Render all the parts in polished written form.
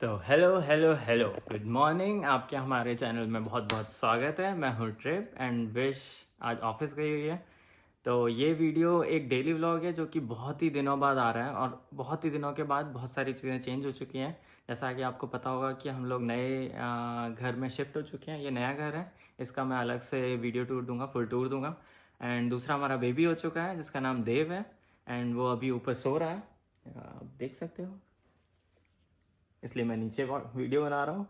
तो hello hello hello good morning. आपके हमारे चैनल में बहुत बहुत स्वागत है। मैं हूँ ट्रिप एंड विश आज ऑफिस गई हुई है। तो ये वीडियो एक डेली व्लॉग है जो कि बहुत ही दिनों बाद आ रहा है और बहुत ही दिनों के बाद बहुत सारी चीज़ें चेंज हो चुकी हैं। जैसा कि आपको पता होगा कि हम लोग नए घर में शिफ्ट हो चुके हैं। ये नया घर है, इसका मैं अलग से वीडियो टूर दूंगा, फुल टूर दूंगा। एंड दूसरा हमारा बेबी हो चुका है जिसका नाम देव है एंड वो अभी ऊपर सो रहा है, आप देख सकते हो, इसलिए मैं नीचे वीडियो बना रहा हूँ।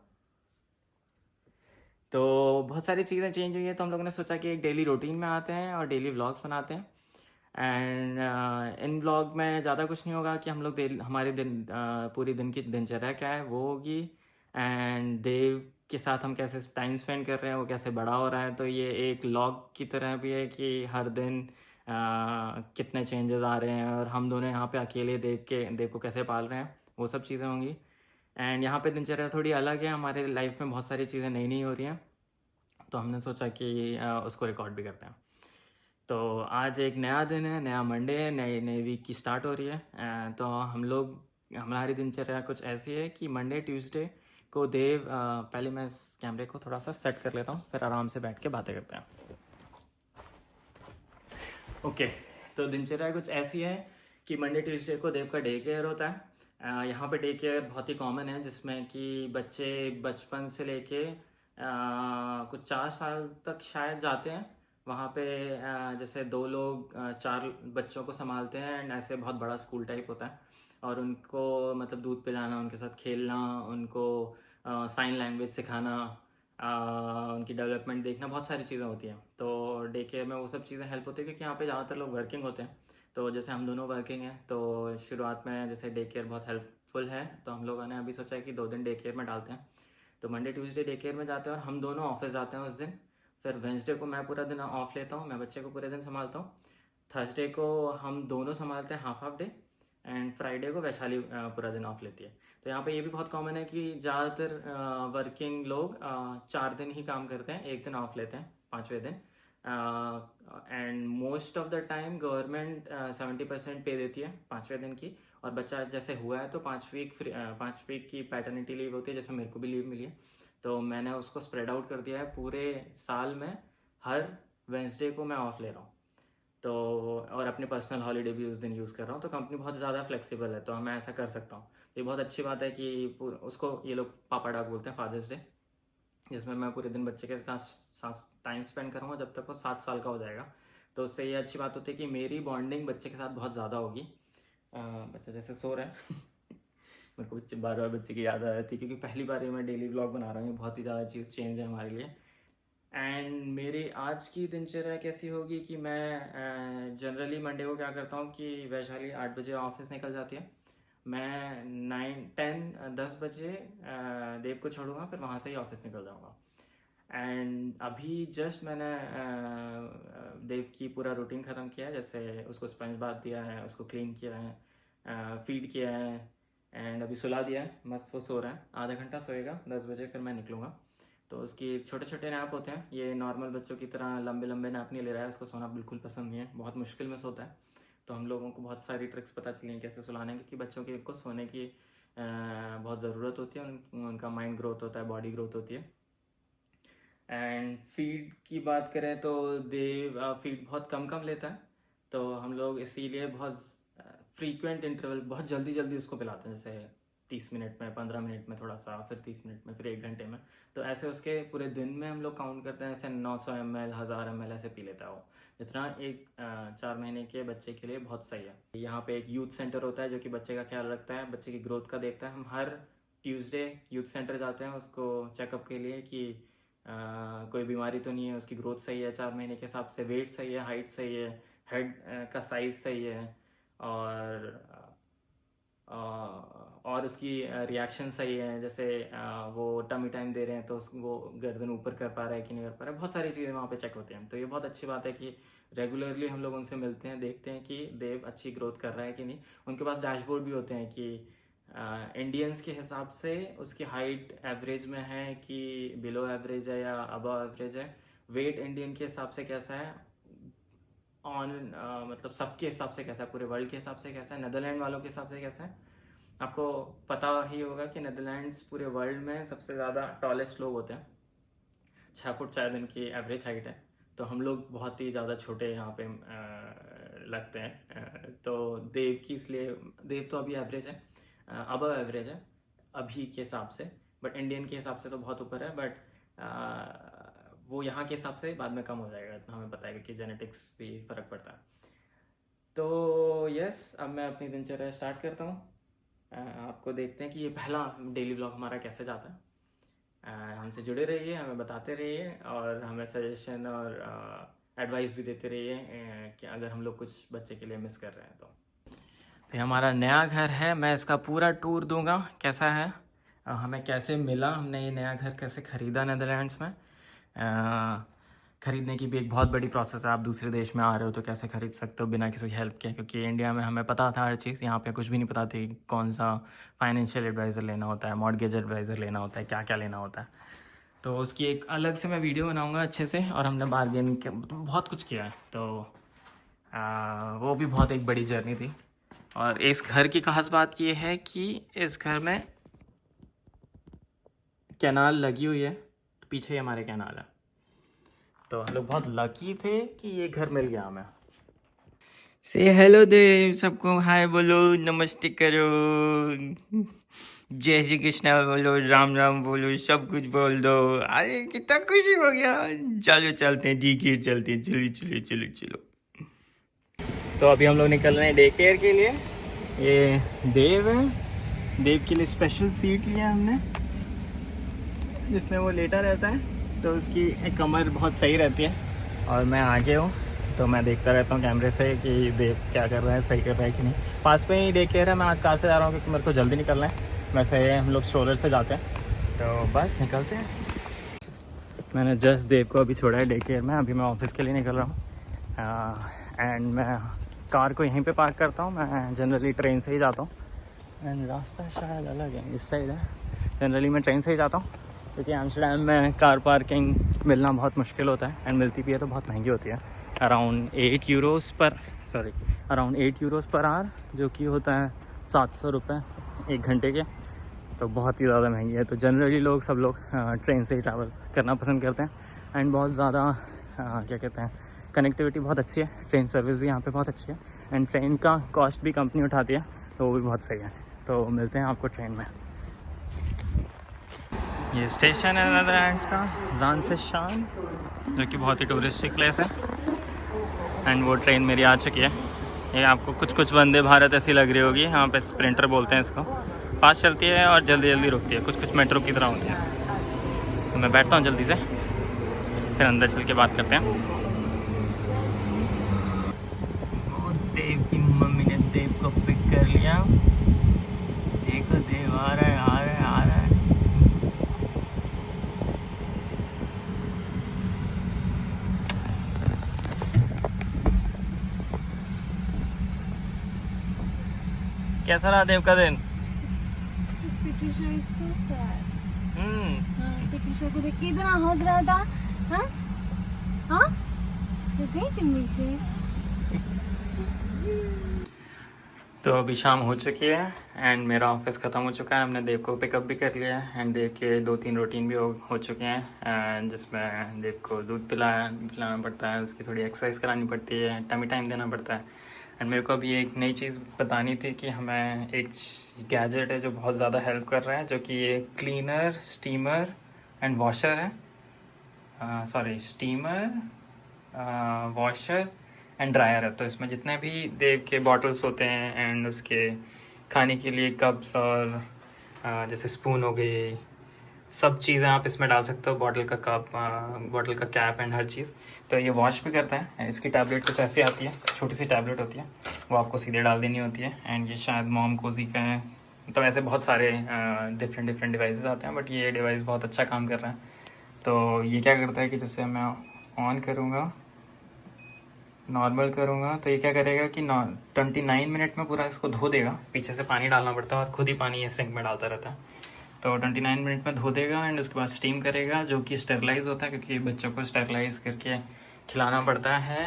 तो बहुत सारी चीज़ें चेंज हुई है, तो हम लोगों ने सोचा कि एक डेली रूटीन में आते हैं और डेली व्लॉग्स बनाते हैं। एंड इन व्लॉग में ज़्यादा कुछ नहीं होगा कि हम लोग हमारे दिन पूरी दिन की दिनचर्या क्या है वो होगी। एंड देव के साथ हम कैसे टाइम स्पेंड कर रहे हैं, वो कैसे बड़ा हो रहा है। तो ये एक व्लॉग की तरह भी है कि हर दिन कितने चेंजेस आ रहे हैं और हम दोनों यहाँ पे अकेले देव को कैसे पाल रहे हैं, वो सब चीज़ें होंगी। एंड यहाँ पे दिनचर्या थोड़ी अलग है, हमारे लाइफ में बहुत सारी चीज़ें नई नई हो रही हैं, तो हमने सोचा कि उसको रिकॉर्ड भी करते हैं। तो आज एक नया दिन है, नया मंडे है, नई नई वीक की स्टार्ट हो रही है। तो हमारी दिनचर्या कुछ ऐसी है कि मंडे ट्यूसडे को पहले मैं इस कैमरे को थोड़ा सा सेट कर लेता हूँ, फिर आराम से बैठ के बातें करते हैं। ओके, तो दिनचर्या कुछ ऐसी है कि मंडे ट्यूसडे को देव का डे केयर होता है। यहाँ पे डे केयर बहुत ही कॉमन है जिसमें कि बच्चे बचपन से लेके कुछ 4 साल तक शायद जाते हैं वहाँ पे। जैसे 2 लोग 4 बच्चों को संभालते हैं एंड ऐसे बहुत बड़ा स्कूल टाइप होता है। और उनको मतलब दूध पिलाना, उनके साथ खेलना, उनको साइन लैंग्वेज सिखाना, उनकी डेवलपमेंट देखना, बहुत सारी चीज़ें होती हैं। तो डे केयर में वो सब चीज़ें हेल्प होती है क्योंकि यहाँ पे ज़्यादातर लोग वर्किंग होते हैं। तो जैसे हम दोनों वर्किंग हैं, तो शुरुआत में जैसे डे केयर बहुत हेल्पफुल है, तो हम लोगों ने अभी सोचा है कि 2 दिन डे केयर में डालते हैं। तो मंडे ट्यूसडे डे केयर में जाते हैं और हम दोनों ऑफिस जाते हैं उस दिन। फिर वेंसडे को मैं पूरा दिन ऑफ लेता हूँ, मैं बच्चे को पूरे दिन संभालता हूँ। थर्सडे को हम दोनों संभालते हैं half half day. And Friday को वैशाली पूरा दिन ऑफ लेती है। तो यहाँ पे ये भी बहुत कॉमन है कि ज़्यादातर वर्किंग लोग 4 दिन ही काम करते हैं, एक दिन ऑफ लेते हैं 5वें दिन। And most of the time government 70% पे देती है 5वें दिन की। और बच्चा जैसे हुआ है तो 5 वीक की पैटर्निटी लीव होती है, जैसे मेरे को भी लीव मिली है। तो मैंने उसको स्प्रेड आउट कर दिया है पूरे साल में, हर वेंसडे को मैं ऑफ ले रहा हूँ। तो और अपने पर्सनल हॉलीडे भी उस दिन यूज़ कर रहा हूँ। तो कंपनी बहुत ज़्यादा फ्लेक्सिबल है, तो मैं ऐसा कर सकता हूँ। ये बहुत अच्छी बात है कि उसको ये लोग पापा डॉग बोलते हैं, फादर्स डे, जिसमें मैं पूरे दिन बच्चे के साथ टाइम स्पेंड करूँगा जब तक वो 7 साल का हो जाएगा। तो उससे ये अच्छी बात होती है कि मेरी बॉन्डिंग बच्चे के साथ बहुत ज़्यादा होगी। बच्चा जैसे सो रहा है मेरे को बच्चे बार बार बच्चे की याद आ जाती है क्योंकि पहली बार ये मैं डेली व्लॉग बना रहा हूँ, बहुत ही ज़्यादा चीज़ चेंज है हमारे लिए। एंड मेरी आज की दिनचर्या कैसी होगी कि मैं जनरली मंडे को क्या करता हूँ कि वैशाली 8 बजे ऑफिस निकल जाती है। मैं 9 10 10 बजे देव को छोड़ूंगा, फिर वहाँ से ही ऑफिस निकल जाऊँगा। एंड अभी जस्ट मैंने देव की पूरा रूटीन ख़त्म किया है। जैसे उसको स्पंज बाथ दिया है, उसको क्लीन किया है, फीड किया है एंड अभी सुला दिया है। मस्त वो सो रहा है, आधा घंटा सोएगा, 10 बजे फिर मैं निकलूँगा। तो उसकी छोटे छोटे नैप होते हैं, ये नॉर्मल बच्चों की तरह लंबे लंबे नैप नहीं ले रहा है, उसको सोना बिल्कुल पसंद नहीं है, बहुत मुश्किल में सोता है। तो हम लोगों को बहुत सारी ट्रिक्स पता चली हैं कैसे सुलाने की, क्योंकि बच्चों को सोने की बहुत ज़रूरत होती है, उनका माइंड ग्रोथ होता है, बॉडी ग्रोथ होती है। एंड फीड की बात करें तो देव फीड बहुत कम कम लेता है। तो हम लोग इसीलिए बहुत फ्रीक्वेंट इंटरवल, बहुत जल्दी जल्दी उसको पिलाते हैं, जैसे 30 मिनट में, 15 मिनट में थोड़ा सा, फिर 30 मिनट में, फिर 1 घंटे में। तो ऐसे उसके पूरे दिन में हम लोग काउंट करते हैं, ऐसे 900 ml 1000 ml ऐसे पी लेता है वो, जितना एक 4 महीने के बच्चे के लिए बहुत सही है। यहाँ पे एक यूथ सेंटर होता है जो कि बच्चे का ख्याल रखता है, बच्चे की ग्रोथ का देखता है। हम हर ट्यूसडे यूथ सेंटर जाते हैं उसको चेकअप के लिए कि कोई बीमारी तो नहीं है, उसकी ग्रोथ सही है 4 महीने के हिसाब से, वेट सही है, हाइट सही है, हेड का साइज सही है, और और उसकी रिएक्शन सही है। जैसे वो टमी टाइम दे रहे हैं तो वो गर्दन ऊपर कर पा रहा है कि नहीं कर पा रहा है, बहुत सारी चीज़ें वहाँ पे चेक होती हैं। तो ये बहुत अच्छी बात है कि रेगुलरली हम लोग उनसे मिलते हैं, देखते हैं कि देव अच्छी ग्रोथ कर रहा है कि नहीं। उनके पास डैशबोर्ड भी होते हैं कि इंडियंस के हिसाब से उसकी हाइट एवरेज में है कि बिलो एवरेज है या अबव एवरेज है, वेट इंडियन के हिसाब से कैसा है, ऑन मतलब सबके हिसाब से कैसा है, पूरे वर्ल्ड के हिसाब से कैसा है, नेदरलैंड वालों के हिसाब से कैसा है। आपको पता ही होगा कि नेदरलैंड्स पूरे वर्ल्ड में सबसे ज़्यादा टॉलेस्ट लोग होते हैं, 6 फुट शायद इनकी एवरेज हाइट है। तो हम लोग बहुत ही ज़्यादा छोटे यहाँ पे लगते हैं। तो देव की इसलिए, देव तो अभी एवरेज है, अब एवरेज है अभी के हिसाब से, बट इंडियन के हिसाब से तो बहुत ऊपर है। बट वो यहाँ के हिसाब से बाद में कम हो जाएगा, इतना हमें पता है क्योंकि जेनेटिक्स भी फ़र्क पड़ता है। तो यस, अब मैं अपनी दिनचर्या स्टार्ट करता हूँ। आपको देखते हैं कि ये पहला डेली ब्लॉग हमारा कैसे जाता है। हमसे जुड़े रहिए, हमें बताते रहिए और हमें सजेशन और एडवाइस भी देते रहिए कि अगर हम लोग कुछ बच्चे के लिए मिस कर रहे हैं तो। ये हमारा नया घर है, मैं इसका पूरा टूर दूंगा कैसा है, हमें कैसे मिला, हमने ये नया घर कैसे ख़रीदा नेदरलैंड्स में। ख़रीदने की भी एक बहुत बड़ी प्रोसेस है। आप दूसरे देश में आ रहे हो तो कैसे ख़रीद सकते हो बिना किसी हेल्प के, क्योंकि इंडिया में हमें पता था हर चीज़, यहाँ पे कुछ भी नहीं पता थी। कौन सा फाइनेंशियल एडवाइज़र लेना होता है, मॉर्गेज एडवाइज़र लेना होता है, क्या क्या लेना होता है। तो उसकी एक अलग से मैं वीडियो बनाऊंगा अच्छे से, और हमने बार्गेन के बहुत कुछ किया है। तो वो भी बहुत एक बड़ी जर्नी थी। और इस घर की खास बात ये है कि इस घर में कैनाल लगी हुई है, पीछे ही हमारे कैनाल है। तो हम लोग बहुत लकी थे कि ये घर मिल गया हमें। से हेलो देव, सबको हाय बोलो, नमस्ते करो, जय श्री कृष्णा बोलो, राम राम बोलो, सब कुछ बोल दो। अरे कितना खुशी हो गया। चलो चलते हैं, जी गिर चलते हैं, चलो चलो चलो चलो। तो अभी हम लोग निकल रहे हैं डे केयर के लिए। ये देव है, देव के लिए स्पेशल सीट लिया हमने जिसमें वो लेटा रहता है, तो उसकी कमर बहुत सही रहती है। और मैं आगे हूँ तो मैं देखता रहता हूँ कैमरे से कि देव क्या कर रहा है, सही कर रहा है कि नहीं। पास में ही डे केयर है, मैं आज कार से जा रहा हूँ क्योंकि मेरे को जल्दी निकलना है। वैसे हम लोग स्ट्रोलर से जाते हैं, तो बस निकलते हैं। मैंने जस्ट देव को अभी छोड़ा है डे केयर में, अभी मैं ऑफिस के लिए निकल रहा हूँ। एंड मैं कार को यहीं पे पार्क करता हूँ, मैं जनरली ट्रेन से ही जाता हूँ। एंड रास्ता शायद अलग है, इस साइड है। जनरली मैं ट्रेन से ही जाता हूँ क्योंकि एम्स्टर्डम में कार पार्किंग मिलना बहुत मुश्किल होता है, एंड मिलती भी है तो बहुत महंगी होती है। अराउंड 8 यूरोज़ पर आवर, जो कि होता है 700 रुपये 1 घंटे के। तो बहुत ही ज़्यादा महंगी है। तो जनरली सब लोग ट्रेन से ही ट्रैवल करना पसंद करते हैं। एंड बहुत ज़्यादा क्या कहते हैं, कनेक्टिविटी बहुत अच्छी है, ट्रेन सर्विस भी यहाँ पे बहुत अच्छी है, एंड ट्रेन का कॉस्ट भी कंपनी उठाती है, तो वो भी बहुत सही है। तो मिलते हैं आपको ट्रेन में। ये स्टेशन है नेदरलैंड्स का, जान से शान, जो कि बहुत ही टूरिस्टिक प्लेस है। एंड वो ट्रेन मेरी आ चुकी है। ये आपको कुछ वंदे भारत ऐसी लग रही होगी, यहाँ पे स्प्रिंटर बोलते हैं इसको। फास्ट चलती है और जल्दी जल्दी रुकती है, कुछ मेट्रो की तरह होती है। तो मैं बैठता हूँ जल्दी से, फिर अंदर चल के बात करते हैं। देव की मम्मी ने देव को पिक कर लिया। देखो देव आ रहा है, आ रहा है, आ रहा है। कैसा रहा देव का दिन? पिटिशो is so sad. पिटिशो को देख के इतना हंस रहा था। हाँ हाँ, तो गई चिमनी से। तो अभी शाम हो चुकी है एंड मेरा ऑफिस ख़त्म हो चुका है। हमने देव को पिकअप भी कर लिया है एंड देव के 2-3 रूटीन भी हो चुके हैं, जिसमें देव को दूध पिलाना पड़ता है, उसकी थोड़ी एक्सरसाइज करानी पड़ती है, टमी टाइम देना पड़ता है। एंड मेरे को अभी एक नई चीज़ बतानी थी कि हमें एक गैजेट है जो बहुत ज़्यादा हेल्प कर रहा है, जो कि ये क्लीनर, स्टीमर एंड वॉशर है। Sorry, steamer, washer and dryer है। तो इसमें जितने भी देव के बॉटल्स होते हैं एंड उसके खाने के लिए कप्स और जैसे स्पून हो गई, सब चीज़ें आप इसमें डाल सकते हो। बॉटल का कप, बॉटल का कैप एंड हर चीज़। तो ये वॉश भी करता है। इसकी टैबलेट कुछ ऐसी आती है, छोटी सी टैबलेट होती है, वो आपको सीधे डाल देनी होती है। एंड ये शायद मॉम कोजी का है। तो ऐसे बहुत सारे डिफरेंट डिवाइसेस आते हैं, बट ये डिवाइस बहुत अच्छा काम कर रहा है। तो ये क्या करता है कि जैसे मैं ऑन करूँगा, नॉर्मल करूँगा, तो ये क्या करेगा कि 29 मिनट में पूरा इसको धो देगा। पीछे से पानी डालना पड़ता है और खुद ही पानी ये सिंक में डालता रहता है। तो 29 मिनट में धो देगा एंड उसके बाद स्टीम करेगा, जो कि स्टेरलाइज होता है, क्योंकि बच्चों को स्टेरलाइज करके खिलाना पड़ता है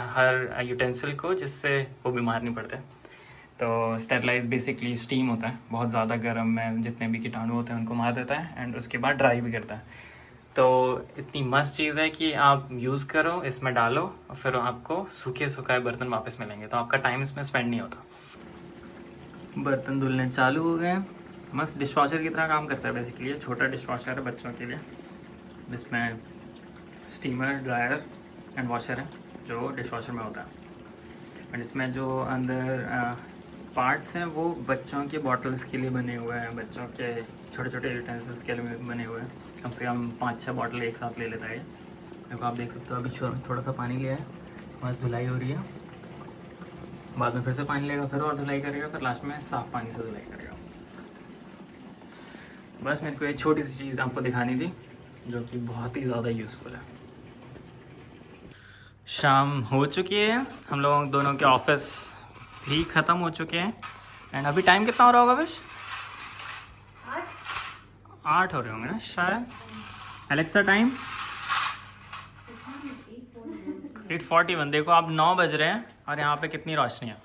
हर यूटेंसिल को, जिससे वो बीमार नहीं पड़ते। तो स्टेरलाइज बेसिकली स्टीम होता है, बहुत ज़्यादा गर्म में जितने भी कीटाणु होते हैं उनको मार देता है एंड उसके बाद ड्राई भी करता है। तो इतनी मस्त चीज़ है कि आप यूज़ करो, इसमें डालो और फिर आपको सूखे सुखाए बर्तन वापस मिलेंगे, तो आपका टाइम इसमें स्पेंड नहीं होता। बर्तन धुलने चालू हो गए। मस्त डिश वॉशर की तरह काम करता है बेसिकली। ये छोटा डिश वॉशर है बच्चों के लिए, जिसमें स्टीमर, ड्रायर एंड वॉशर है जो डिश वॉशर में होता है। एंड इसमें जो अंदर पार्ट्स हैं वो बच्चों के बॉटल्स के लिए बने हुए हैं, बच्चों के छोटे छोटे यूटेंसिल्स के लिए बने हुए हैं। कम से कम 5-6 बॉटल एक साथ ले लेता है। देखो आप देख सकते हो, अभी थोड़ा सा पानी लिया है, मस्त धुलाई हो रही है, बाद में फिर से पानी लेगा, फिर और धुलाई करेगा, फिर लास्ट में साफ़ पानी से धुलाई करेगा। बस मेरे को एक छोटी सी चीज़ आपको दिखानी थी जो कि बहुत ही ज़्यादा यूज़फुल है। शाम हो चुकी है, हम लोगों दोनों के ऑफिस भी ख़त्म हो चुके हैं। एंड अभी टाइम कितना हो रहा होगा विश? 8 हो रहे होंगे ना शायद। Alexa time 8:41। देखो आप 9 बज रहे हैं और यहाँ पे कितनी रोशनी है।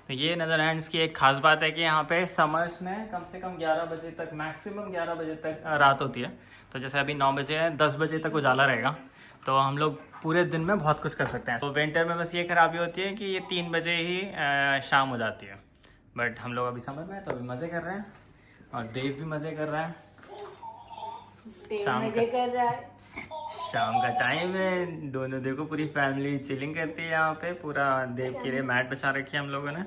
तो ये नीदरलैंड्स की एक ख़ास बात है कि यहाँ पे समर्स में कम से कम 11 बजे तक, मैक्सिमम 11 बजे तक रात होती है। तो जैसे अभी 9 बजे है, 10 बजे तक उजाला रहेगा, तो हम लोग पूरे दिन में बहुत कुछ कर सकते हैं। तो विंटर में बस ये खराबी होती है कि ये 3 बजे ही शाम हो जाती है। बट हम लोग अभी समर में हैं तो अभी मज़े कर रहे हैं और देव भी मज़े कर रहा है। शाम का टाइम है, दोनों देखो पूरी फैमिली चिलिंग करती है यहाँ पे। पूरा देव के लिए मैट बिछा रखी है हम लोगों ने।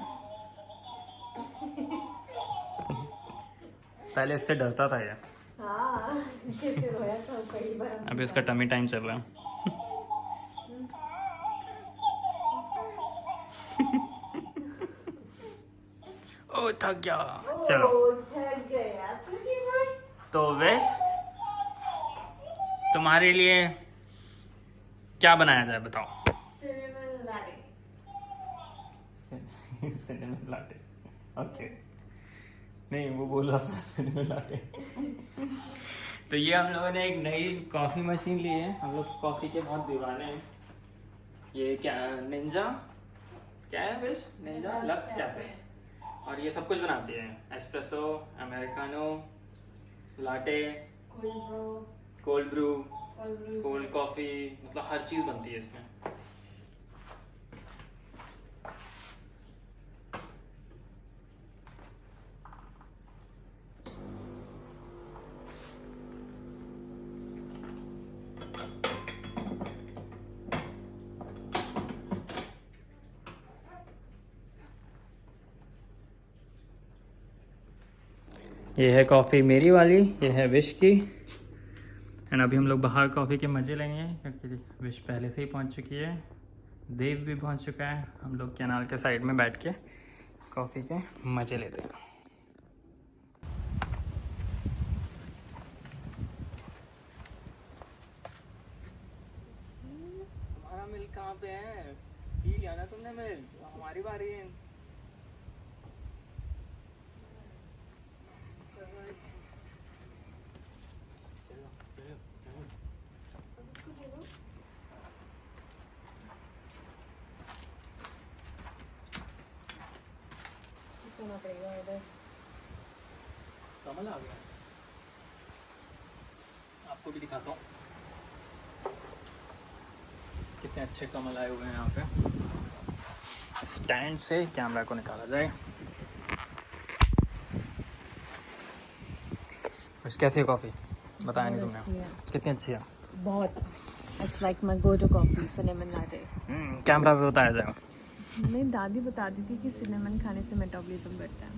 पहले इससे डरता था ये। अभी उसका टमी टाइम चल रहा है। ओ थक गया, चलो। तो वैश तुम्हारे लिए क्या बनाया जाए बताओ? Cinnamon latte. ओके, नहीं वो बोल रहा था सिनेमन लाटे। तो ये हम लोगों ने एक नई कॉफ़ी मशीन ली है। हम लोग कॉफ़ी के बहुत दीवाने हैं। ये क्या निंजा, क्या है विश? Ninja lux cafe. और ये सब कुछ बनाती है, espresso, americano, latte, cold brew, cold coffee, मतलब हर चीज़ बनती है इसमें। ये है कॉफ़ी मेरी वाली, ये है विश की। एंड अभी हम लोग बाहर कॉफ़ी के मज़े लेंगे क्योंकि विश पहले से ही पहुंच चुकी है, देव भी पहुंच चुका है। हम लोग कैनाल के साइड में बैठ के कॉफ़ी के मज़े लेते हैं। हमारा मिल्क कहाँ पे है? पी लिया ना तुमने मिल्क, हमारी बारी है। कमल आ गया, आपको भी दिखाता हूँ कितने अच्छे कमल आए हुए हैं यहाँ पे। स्टैंड से कैमरा को निकाला जाए। बस कैसी है कॉफ़ी? बताया नहीं तुमने, कितनी अच्छी है? बहुत। It's like my go-to coffee, cinnamon latte. Camera पे बताया जाए। नहीं, दादी बताती थी कि सिनेमन खाने से मेटाबॉलिज्म बढ़ता है।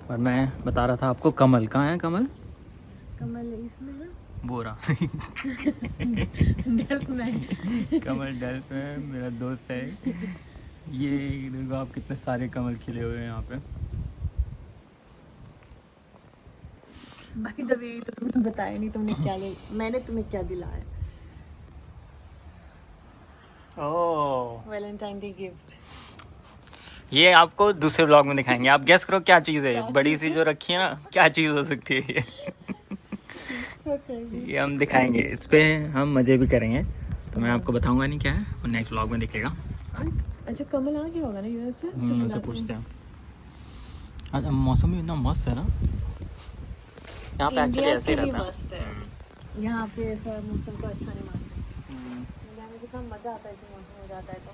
और मैं बता रहा था आपको कमल कहाँ है? कमल इसमें है, बोरा। डेल्फ में। कमल डेल्फ में मेरा दोस्त है। ये देखो आप कितने सारे कमल खिले हुए हैं यहाँ पे। बाकी द वे तो तुमने बताया नहीं तुमने क्या ले, मैंने तुम्हें क्या दिलाया? ओह, वैलेंटाइन डे गिफ्ट। ये आपको दूसरे व्लॉग में दिखाएंगे। आप गेस करो क्या चीज़ है, बड़ी सी जो रखी है ना, क्या चीज़ हो सकती है ये? ये हम दिखाएंगे, इस पे हम मज़े भी करेंगे। तो मैं आपको बताऊंगा नहीं क्या है, वो नेक्स्ट व्लॉग में दिखेगा। अच्छा कमल आ गया होगा ना यूएस से? उनसे पूछते हैं। आज मौसम भी इतना मस्त है ना, यहाँ पे एक्चुअली इंडिया ऐसे के ही लिए रहता है। मस्त है, यहाँ पे ऐसा मौसम को अच्छा नहीं मानते। इंडिया में कितना मजा आता है ऐसे मौसम हो जाता है तो।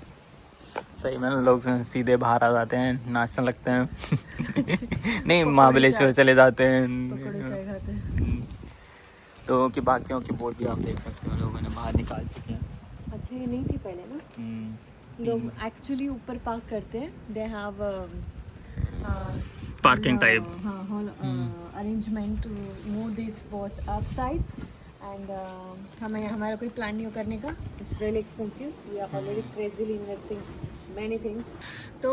सही में लोग सीधे बाहर आ जाते हैं, नाचने लगते हैं। नहीं, पकौड़े महाबलेश्वर चाय। चले जाते पकौड़े हैं। चाय खाते हैं। तो कि बाकियों की बोट भी आप देख सकते हो, लोगों ने बाहर निकाल चुके हैं। अच्छा ये नहीं थी पहले ना, लोग एक्चुअली ऊपर पार्क करते हैं, दे हैव पार्किंग टाइप। हाँ whole arrangement to move this boat upside and हमें हमारा कोई प्लान नहीं हो करने का, it's really expensive, we are already crazily investing many things. तो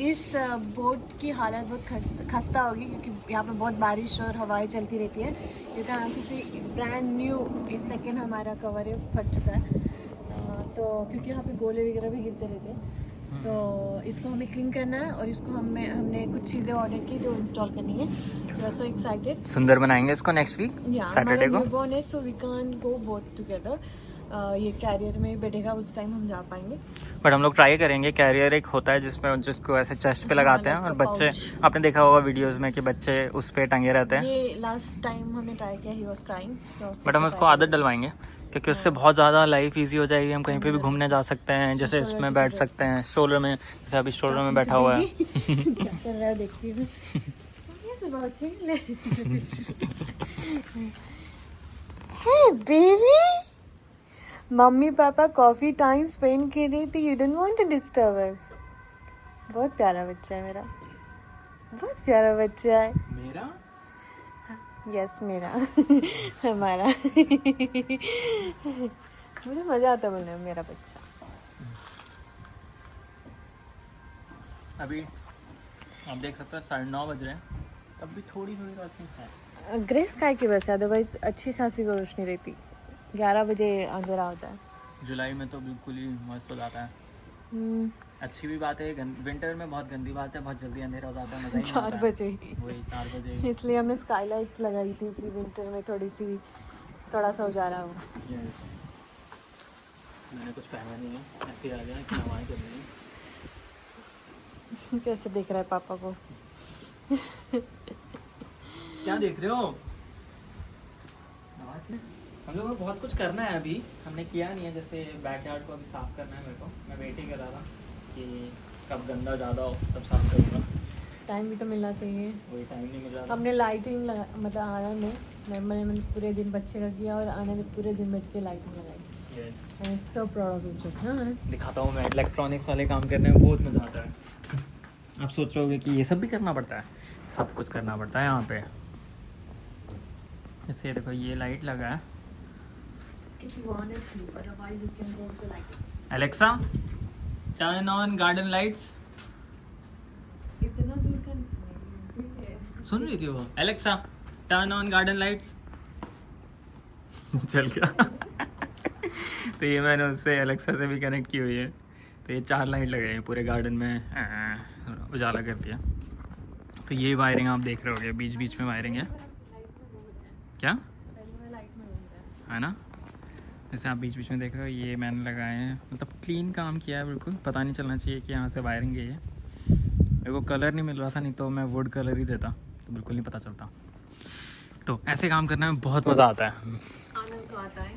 इस बोट की हालत बहुत खस्ता होगी क्योंकि यहाँ पे बहुत बारिश और हवाएं चलती रहती है, क्योंकि यहाँ से ब्रांड न्यू इस सेकेंड हमारा कवर है फट चुका है, तो क्योंकि यहाँ पे गोले वगैरह भी गिरते रहते हैं, तो इसको हमें क्लीन करना है और इसको हमने कुछ चीज़ें ऑर्डर की जो इंस्टॉल करनी है। So I so excited. सुंदर बनाएंगे इसको नेक्स्ट वीक सैटरडे को। न्यूबॉर्न है so we can go both together, ये कैरियर में बैठेगा, उस टाइम हम जा पाएंगे। बट हम लोग ट्राई करेंगे। कैरियर एक होता है जिसमें जिसको ऐसे चेस्ट पे लगाते हैं, और बच्चे, आपने देखा होगा वीडियोस में कि बच्चे उस पे टंगे रहते हैं। ये लास्ट टाइम हमने ट्राई किया, ही वाज क्राइंग, बट हम उसको आदत डलवाएंगे क्योंकि उससे बहुत ज़्यादा लाइफ इजी हो जाएगी। हम कहीं पे भी घूमने जा सकते हैं, जैसे इसमें बैठ सकते हैं, स्ट्रोलर में, जैसे अभी स्ट्रोलर में बैठा हुआ है। क्या कर रहा है देखती हूँ। Hey baby, मम्मी पापा कॉफी टाइम स्पेंड कर रही थी, you don't want to disturb us. बहुत प्यारा बच्चा है मेरा, बहुत प्यारा बच्चा है मेरा। यस मेरा हमारा मुझे मजा आता है बोलने में मेरा बच्चा। अभी आप देख सकते हो 9:30 बज रहे हैं, तब भी थोड़ी थोड़ी रोशनी है। ग्रे स्काई की वजह से, अदरवाइज अच्छी खासी को रोशनी रहती, 11 बजे अंधेरा होता है। जुलाई में तो बिल्कुल ही मस्त हो जाता है। अच्छी भी बात है, विंटर में बहुत गंदी बात है, बहुत जल्दी अंधेरा हो जाता है, मजा ही नहीं 4 आता बजे है। वही 4 बजे। इसलिए हमने स्काईलाइट लगाई थी कि विंटर में थोड़ा सा उजाला हो। Yes. मैंने कुछ पहना नहीं है, ऐसे आ गया कि हवाएं चल रही हैं। कैसे देख रहा है पापा को? क्या देख रहे हो? हम लोगों को बहुत कुछ करना है, अभी हमने किया नहीं है। जैसे बैकयार्ड को अभी साफ करना है मेरे को, मैं वेट ही कर रहा था कि कब गंदा ज़्यादा हो तब साफ करूँगा। टाइम भी तो मिलना चाहिए, वही टाइम नहीं मिल रहा था। हमने लाइटिंग मतलब आना नहीं, मैंने पूरे दिन बच्चे का किया और आने में पूरे दिन बैठ के लाइटिंग लगाई। I am so proud of you. हाँ दिखाता हूँ मैं, इलेक्ट्रॉनिक्स वाले काम करने में बहुत मज़ा आता है। आप सोच रहे होगे कि ये सब भी करना पड़ता है, सब कुछ करना पड़ता है यहाँ पे। जैसे देखो ये लाइट लगा है, Alexa turn on garden lights. इतना दूर का नहीं सुन रही थी वो, Alexa turn on garden lights. चल गया। तो ये मैंने उससे एलेक्सा से भी कनेक्ट की हुई है। तो ये 4 लाइट लगे हैं पूरे गार्डन में, उजाला करती है। तो ये वायरिंग आप देख रहे होगे, बीच बीच में वायरिंग है। क्या है ना, जैसे आप बीच बीच में देख रहे हो, ये मैंने लगाए हैं, मतलब क्लीन काम किया है बिल्कुल। पता नहीं चलना चाहिए कि यहाँ से वायरिंग गई है। मेरे को कलर नहीं मिल रहा था, नहीं तो मैं वुड कलर ही देता, तो बिल्कुल नहीं पता चलता। तो ऐसे काम करने में बहुत मज़ा आता है, आनंद तो आता है।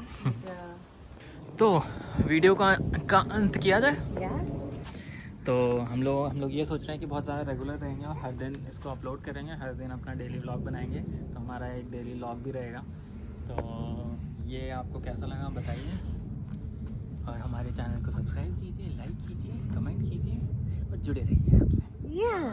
तो वीडियो का अंत किया जाए। Yes. तो हम लोग ये सोच रहे हैं कि बहुत ज़्यादा रेगुलर रहेंगे और हर दिन इसको अपलोड करेंगे, हर दिन अपना डेली व्लॉग बनाएंगे। तो हमारा एक डेली व्लॉग भी रहेगा। तो ये आपको कैसा लगा बताइए, और हमारे चैनल को सब्सक्राइब कीजिए, लाइक कीजिए, कमेंट कीजिए और जुड़े रहिए आपसे। Yeah.